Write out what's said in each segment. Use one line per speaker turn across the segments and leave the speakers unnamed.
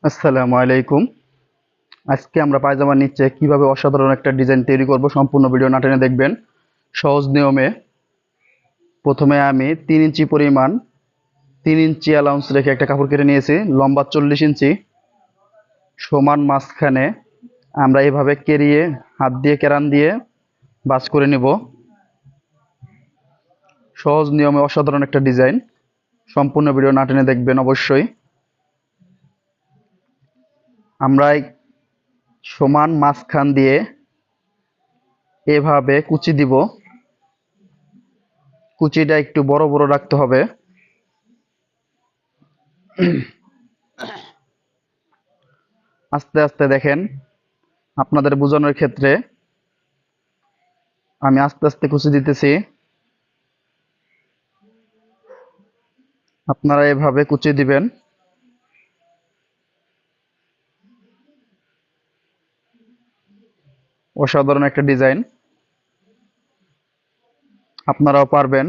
আসসালামু আলাইকুম। আজকে আমরা পায়জামার নিচে কিভাবে অসাধারণ একটা ডিজাইন তৈরি করব সম্পূর্ণ ভিডিও না টেনে দেখবেন। সহজ নিয়মে প্রথমে আমি 3 ইঞ্চি পরিমাণ 3 ইঞ্চি অ্যালাউন্স রেখে একটা কাপড় কেটে নিয়েছি। লম্বা 40 ইঞ্চি, সমান মাঝখানে আমরা এভাবে কেরিয়ে হাত দিয়ে কেরান দিয়ে ভাঁজ করে নিব। সহজ নিয়মে অসাধারণ একটা ডিজাইন, সম্পূর্ণ ভিডিও না টেনে দেখবেন অবশ্যই। আমরা এই সমান মাঝখান দিয়ে এভাবে কুচি দিব। কুচিটা একটু বড় বড় রাখতে হবে। আস্তে আস্তে দেখেন, আপনাদের বোঝানোর ক্ষেত্রে আমি আস্তে আস্তে কুচি দিতেছি। আপনারা এভাবে কুচি দিবেন। অসাধারণ একটা ডিজাইন, আপনারাও পারবেন।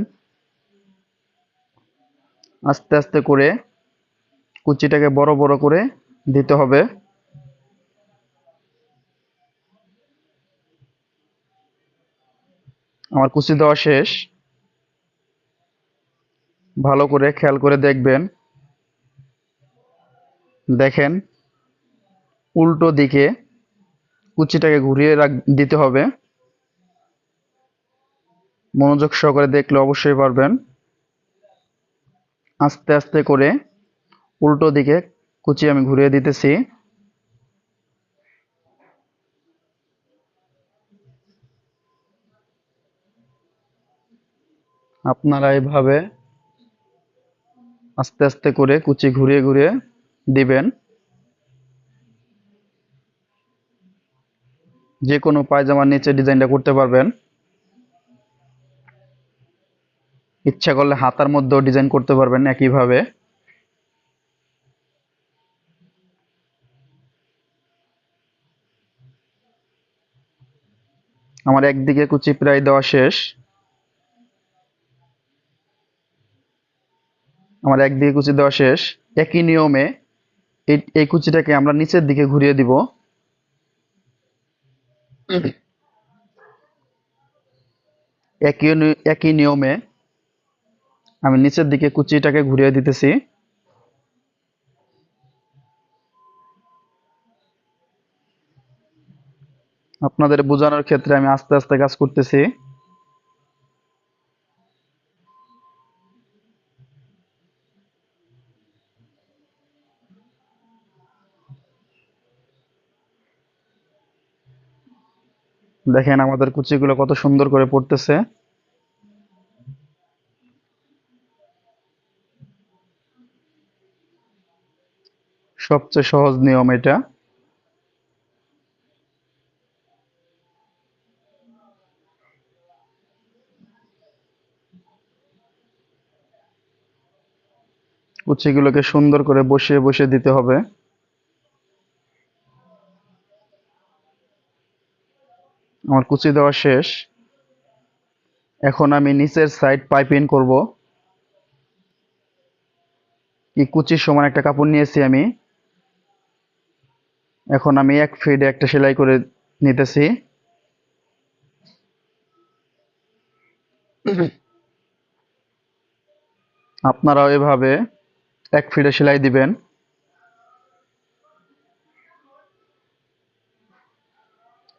আস্তে আস্তে করে কুচিটাকে বড় বড় করে দিতে হবে। আমার কুচি দেওয়া শেষ। ভালো করে খেয়াল করে দেখবেন। দেখেন, উল্টো দিকে কুচিটাকে ঘুরিয়ে দিতে হবে। মনোযোগ সহকারে দেখলে অবশ্যই পারবেন। আস্তে আস্তে করে উল্টো দিকে কুচি আমি ঘুরিয়ে দিতেছি। আপনারা এভাবে আস্তে আস্তে করে কুচি ঘুরিয়ে ঘুরিয়ে দিবেন। যে কোনো পায়জামার নিচে ডিজাইনটা করতে পারবেন। ইচ্ছা করলে হাতার মধ্যেও ডিজাইন করতে পারবেন একইভাবে। আমার একদিকে কুচি প্রায় দেওয়া শেষ। একই নিয়মে এই কুচিটাকে আমরা নিচের দিকে ঘুরিয়ে দিব। একই নিয়মে আমি নিচের দিকে কুচিটাকে ঘুরিয়ে দিতেছি। আপনাদের বোঝানোর ক্ষেত্রে আমি আস্তে আস্তে কাজ করতেছি। দেখেন আমাদের কুচিগুলো কত সুন্দর করে পড়তেছে। সবচেয়ে সহজ নিয়ম এটা। কুচিগুলোকে সুন্দর করে বসিয়ে বসিয়ে দিতে হবে। আমার কুচি দেওয়া শেষ। এখন আমি নিচের সাইড পাইপিং করব। এই কুচির সমান একটা কাপড় নিয়েছি আমি। এখন আমি 1 ফিটে একটা সেলাই করে নিতেছি। আপনারাও এভাবে 1 ফিটে সেলাই দিবেন।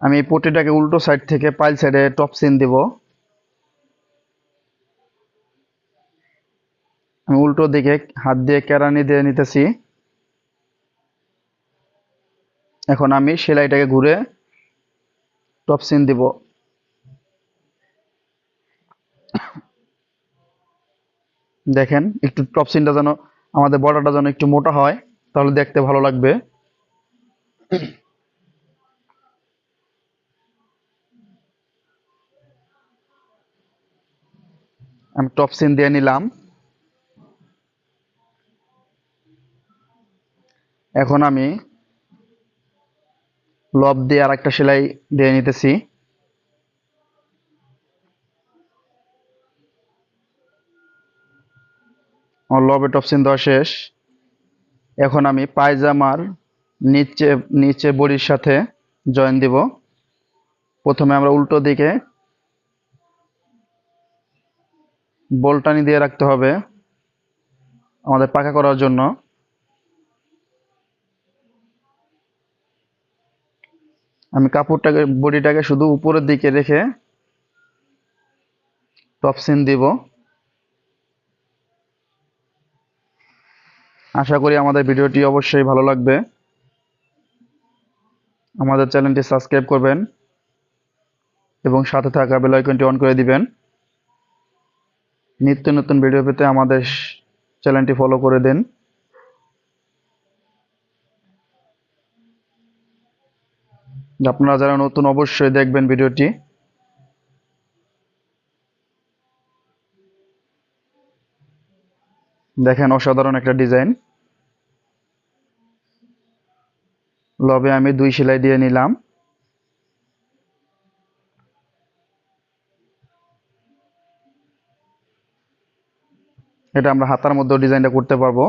আমি এই পটিটাকে উল্টো সাইড থেকে পাইল সাইডে টপ সিন দিব। আমি উল্টো দিকে হাত দিয়ে কেরানি দিয়ে নিতেছি। এখন আমি সেলাইটাকে ঘুরে টপ সিন দিব। দেখেন, একটু টপ সিনটা যেন আমাদের বর্ডারটা যেন একটু মোটা হয়, তাহলে দেখতে ভালো লাগবে। আমি টপ সিন দিয়ে নিলাম। এখন আমি লব দিয়ে আর একটা সেলাই দিয়ে নিতেছি। আমার লবে টপ সিন দেওয়া শেষ। এখন আমি পায়জামার নিচে নিচে বডির সাথে জয়েন দিব। প্রথমে আমরা উল্টো দিকে বলটানি দিয়ে রাখতে হবে আমাদের পাকা করার জন্য। আমি কাপড়টাকে বডিটাকে শুধু উপরের দিকে রেখে টপ সিন দিব। আশা করি আমাদের ভিডিওটি অবশ্যই ভালো লাগবে। আমাদের চ্যানেলটি সাবস্ক্রাইব করবেন এবং সাথে থাকা বেল আইকনটি অন করে দিবেন। নিত্য নতুন ভিডিও পেতে আমাদের চ্যানেলটি ফলো করে দিন। আপনারা যারা নতুন অবশ্যই দেখবেন ভিডিওটি। দেখেন অসাধারণ একটা ডিজাইন। লবে আমি 2 সেলাই দিয়ে নিলাম। এটা আমরা হাতার মধ্যেও ডিজাইনটা করতে পারবো।